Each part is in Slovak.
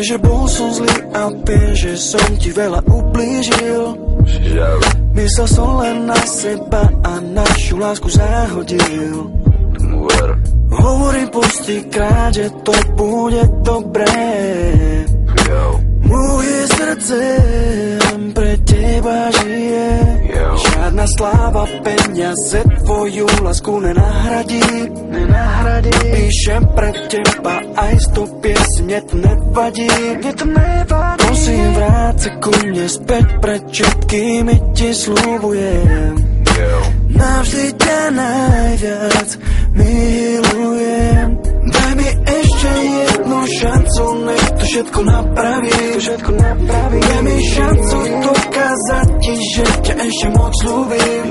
Vieš, že bol som zlý a viem, že som ti veľa ublížil. Myslel som len na seba a našu lásku zahodil. Hovorím postýkrát, že to bude dobré. Moje srdce pre teba žije. Žiadna sláva, peniaze tvoju lásku nenahradí. Píšem pre teba aj 100 piesní, mne to nevadí. Prosím, vráť sa ku mne späť, pred všetkými ti sľubujem. Navždy ťa najviac milujem. Daj mi ešte jednu šancu, nech to všetko napraví. Daj mi šancu dokázať ti, že ťa ešte moc ľúbim.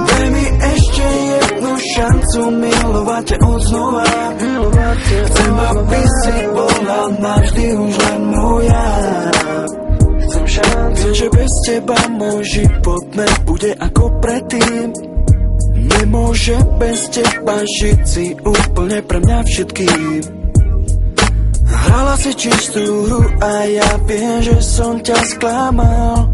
Daj mi ešte jednu šancu milovať ťa odznova. Chcem, aby si bola navždy už len moja. Viem, že bez teba môj život nebude ako predtým. Nemôže bez teba žiť, si úplne pre mňa všetkým. Hrala si čistú hru a ja viem, že som ťa sklamal.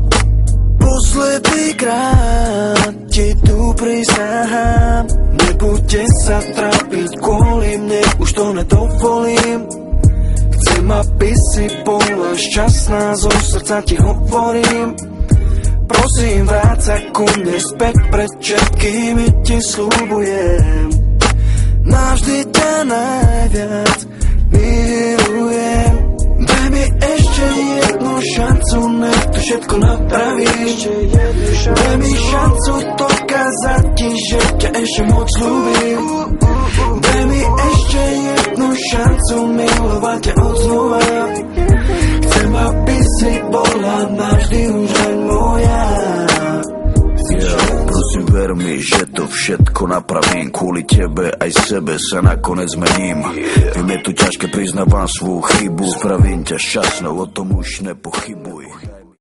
Posledný krát ti tu prisahám. Nebuďte sa trápiť kvôli mne, už to nedovolím. Chcem, aby si bola šťastná, zo srdca ti hovorím. Prosím, vráť sa ku mne späť, pred všetkými ti sľubujem. Navždy ťa najviac milujem. Daj mi ešte jednu šancu, nech to všetko napravíš. Daj mi šancu dokázať ti, že ťa ešte moc ľúbim. Daj mi ešte jednu šancu milovať ťa odznova. Chcem, aby si bola navždy už len moja. Prosím, ver mi, že to všetko napravím. Kvôli tebe aj sebe sa nakoniec zmením. Viem, je tu ťažké, priznávam svoju chybu. Spravím ťa šťastnou, o tom už nepochybuj.